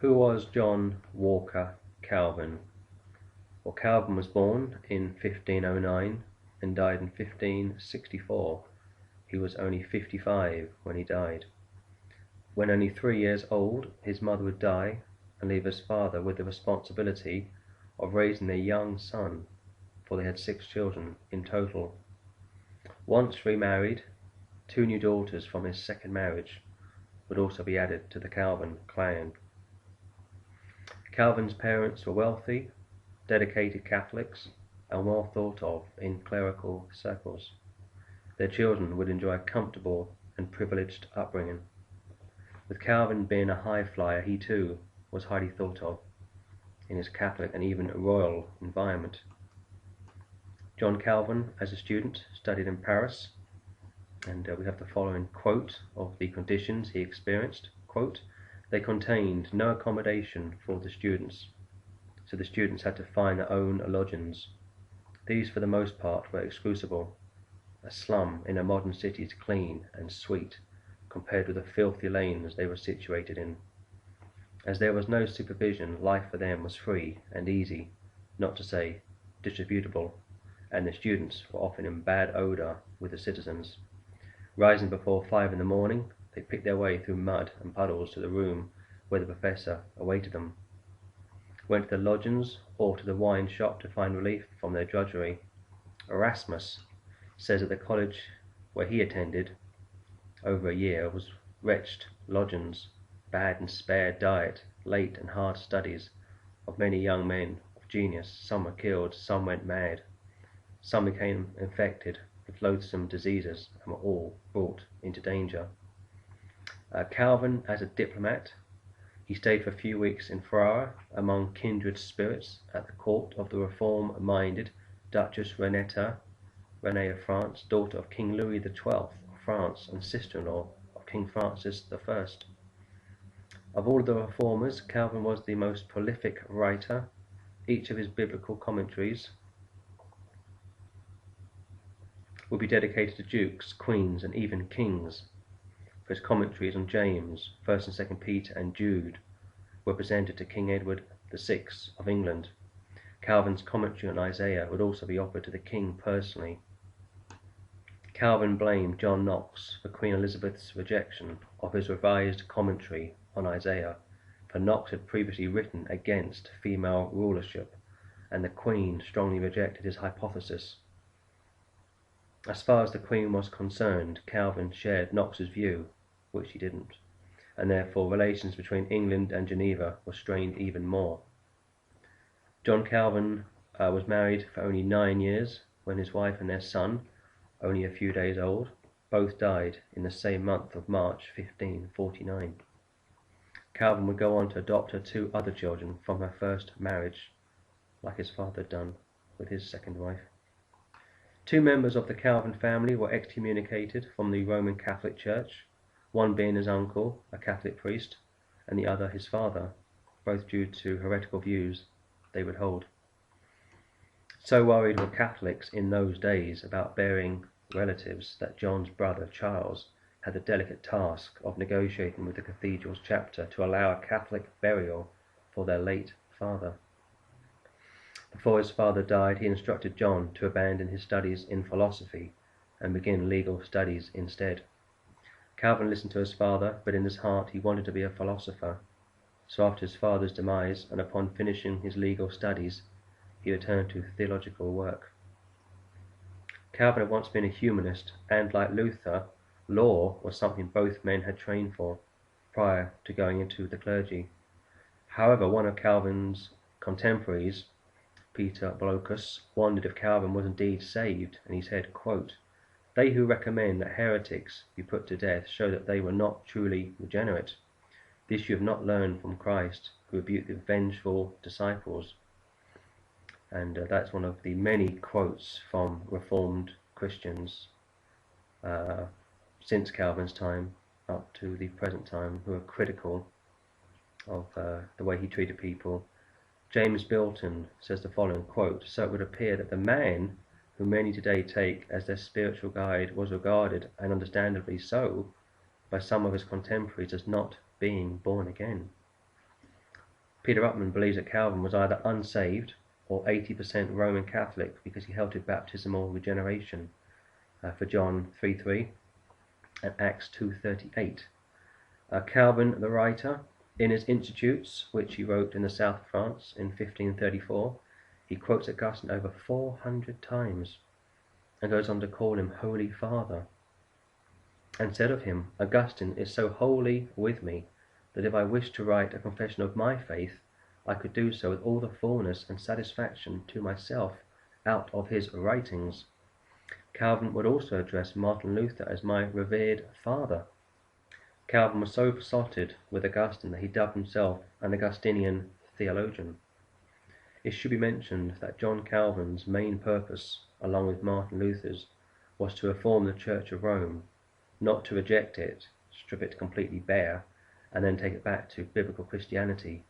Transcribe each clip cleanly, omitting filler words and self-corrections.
Who was John Walker Calvin? Well, Calvin was born in 1509 and died in 1564. He was only 55 when he died. When only 3 years old, his mother would die and leave his father with the responsibility of raising their young son, for they had 6 children in total. Once remarried, 2 new daughters from his second marriage would also be added to the Calvin clan. Calvin's parents were wealthy, dedicated Catholics, and well thought of in clerical circles. Their children would enjoy a comfortable and privileged upbringing. With Calvin being a high flyer, he too was highly thought of in his Catholic and even royal environment. John Calvin, as a student, studied in Paris, and we have the following quote of the conditions he experienced. Quote, "They contained no accommodation for the students, so the students had to find their own lodgings. These for the most part were excusable. A slum in a modern city is clean and sweet compared with the filthy lanes they were situated in. As there was no supervision, life for them was free and easy, not to say distributable, and the students were often in bad odour with the citizens. Rising before 5 in the morning, they picked their way through mud and puddles to the room where the professor awaited them, went to the lodgings or to the wine shop to find relief from their drudgery. Erasmus says that the college where he attended over a year was wretched lodgings, bad and spare diet, late and hard studies of many young men of genius. Some were killed, some went mad, some became infected with loathsome diseases, and were all brought into danger." Calvin, as a diplomat, he stayed for a few weeks in Ferrara among kindred spirits at the court of the reform-minded Duchess Renée of France, daughter of King Louis XII of France and sister-in-law of King Francis I. Of all the reformers, Calvin was the most prolific writer. Each of his biblical commentaries would be dedicated to dukes, queens, and even kings. For his commentaries on James, 1st and 2nd Peter, and Jude were presented to King Edward VI of England. Calvin's commentary on Isaiah would also be offered to the king personally. Calvin blamed John Knox for Queen Elizabeth's rejection of his revised commentary on Isaiah, for Knox had previously written against female rulership, and the Queen strongly rejected his hypothesis. As far as the Queen was concerned, Calvin shared Knox's view, which he didn't, and therefore relations between England and Geneva were strained even more. John Calvin was married for only 9 years when his wife and their son, only a few days old, both died in the same month of March 1549. Calvin would go on to adopt her 2 other children from her first marriage, like his father had done with his second wife. 2 members of the Calvin family were excommunicated from the Roman Catholic Church, one being his uncle, a Catholic priest, and the other his father, both due to heretical views they would hold. So worried were Catholics in those days about burying relatives that John's brother Charles had the delicate task of negotiating with the cathedral's chapter to allow a Catholic burial for their late father. Before his father died, he instructed John to abandon his studies in philosophy and begin legal studies instead. Calvin listened to his father, but in his heart he wanted to be a philosopher. So after his father's demise, and upon finishing his legal studies, he returned to theological work. Calvin had once been a humanist, and like Luther, law was something both men had trained for prior to going into the clergy. However, one of Calvin's contemporaries, Peter Blochus, wondered if Calvin was indeed saved, and he said, quote, "They who recommend that heretics be put to death show that they were not truly regenerate. This you have not learned from Christ, who rebuked the vengeful disciples." And that's one of the many quotes from Reformed Christians since Calvin's time up to the present time who are critical of the way he treated people. James Bilton says the following, quote, "So it would appear that the man who many today take as their spiritual guide was regarded, and understandably so, by some of his contemporaries as not being born again." Peter Ruckman believes that Calvin was either unsaved or 80% Roman Catholic because he held to baptismal regeneration for John 3:3 and Acts 2:38. Calvin, the writer, in his Institutes, which he wrote in the south of France in 1534, he quotes Augustine over 400 times and goes on to call him Holy Father, and said of him, Augustine is so wholly with me that if I wished to write a confession of my faith, I could do so with all the fullness and satisfaction to myself out of his writings. Calvin would also address Martin Luther as my revered father. Calvin was so besotted with Augustine that he dubbed himself an Augustinian theologian. It should be mentioned that John Calvin's main purpose, along with Martin Luther's, was to reform the Church of Rome, not to reject it, strip it completely bare, and then take it back to biblical Christianity.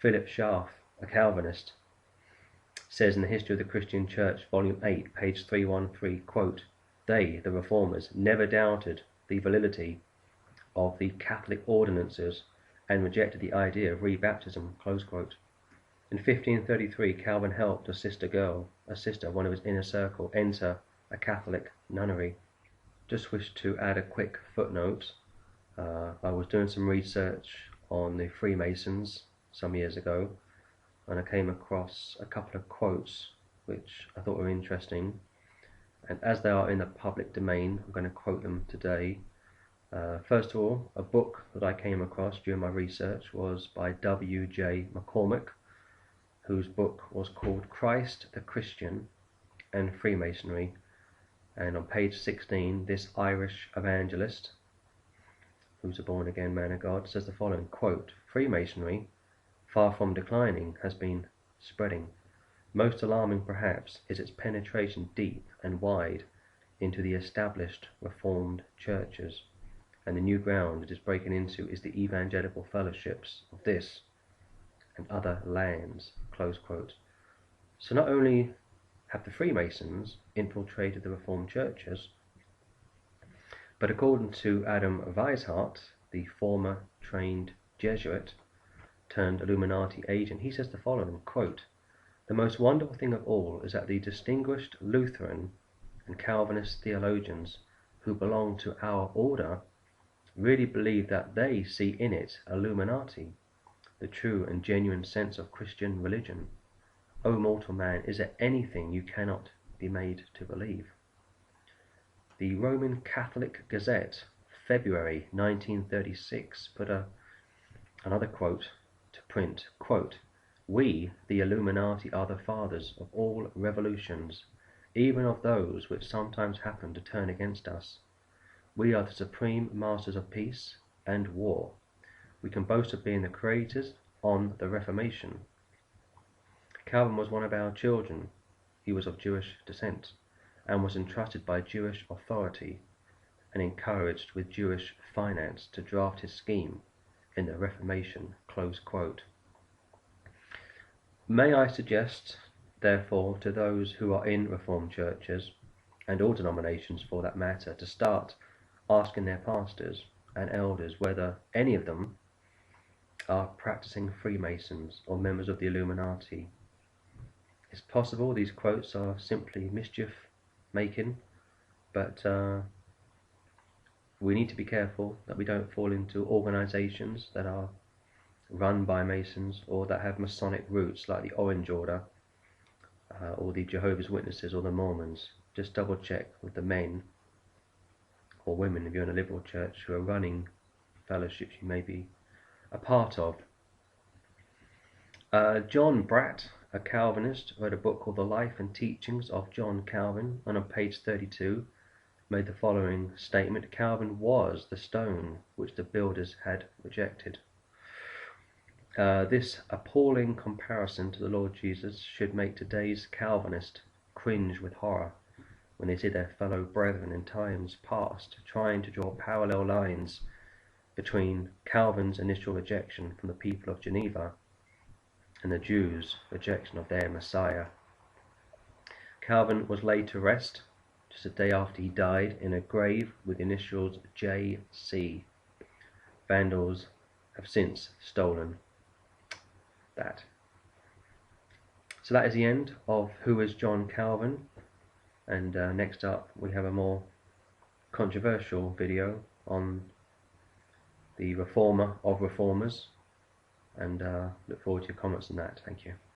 Philip Schaff, a Calvinist, says in the History of the Christian Church, Volume 8, page 313, quote, "They, the Reformers, never doubted the validity of the Catholic ordinances and rejected the idea of rebaptism." Close quote. In 1533, Calvin helped a sister, one of his inner circle, enter a Catholic nunnery. Just wish to add a quick footnote. I was doing some research on the Freemasons some years ago, and I came across a couple of quotes which I thought were interesting, and as they are in the public domain, I'm going to quote them today. First of all, a book that I came across during my research was by W.J. McCormick, whose book was called Christ the Christian and Freemasonry, and on page 16, this Irish evangelist, who's a born-again man of God, says the following, quote, "Freemasonry, far from declining, has been spreading. Most alarming, perhaps, is its penetration deep and wide into the established Reformed churches, and the new ground it is breaking into is the evangelical fellowships of this and other lands." Close quote. So not only have the Freemasons infiltrated the Reformed churches, but according to Adam Weishaupt, the former trained Jesuit turned Illuminati agent, he says the following, quote, "The most wonderful thing of all is that the distinguished Lutheran and Calvinist theologians who belong to our order really believe that they see in it Illuminati, the true and genuine sense of Christian religion. O mortal man, is there anything you cannot be made to believe?" The Roman Catholic Gazette, February 1936, put another quote to print, quote, "We, the Illuminati, are the fathers of all revolutions, even of those which sometimes happen to turn against us. We are the supreme masters of peace and war. We can boast of being the creators on the Reformation. Calvin was one of our children. He was of Jewish descent, and was entrusted by Jewish authority and encouraged with Jewish finance to draft his scheme in the Reformation." Close quote. May I suggest, therefore, to those who are in Reformed churches, and all denominations for that matter, to start asking their pastors and elders whether any of them are practicing Freemasons or members of the Illuminati. It's possible these quotes are simply mischief making, but we need to be careful that we don't fall into organizations that are run by Masons or that have Masonic roots, like the Orange Order or the Jehovah's Witnesses or the Mormons. Just double check with the men or women, if you're in a liberal church, who are running fellowships you may be a part of. John Bratt, a Calvinist, wrote a book called The Life and Teachings of John Calvin, and on page 32 made the following statement: "Calvin was the stone which the builders had rejected." This appalling comparison to the Lord Jesus should make today's Calvinist cringe with horror when they see their fellow brethren in times past trying to draw parallel lines between Calvin's initial rejection from the people of Geneva and the Jews' rejection of their Messiah. Calvin was laid to rest just a day after he died in a grave with the initials J.C. Vandals have since stolen that. So that is the end of Who is John Calvin, and next up we have a more controversial video on the reformer of reformers, and look forward to your comments on that. Thank you.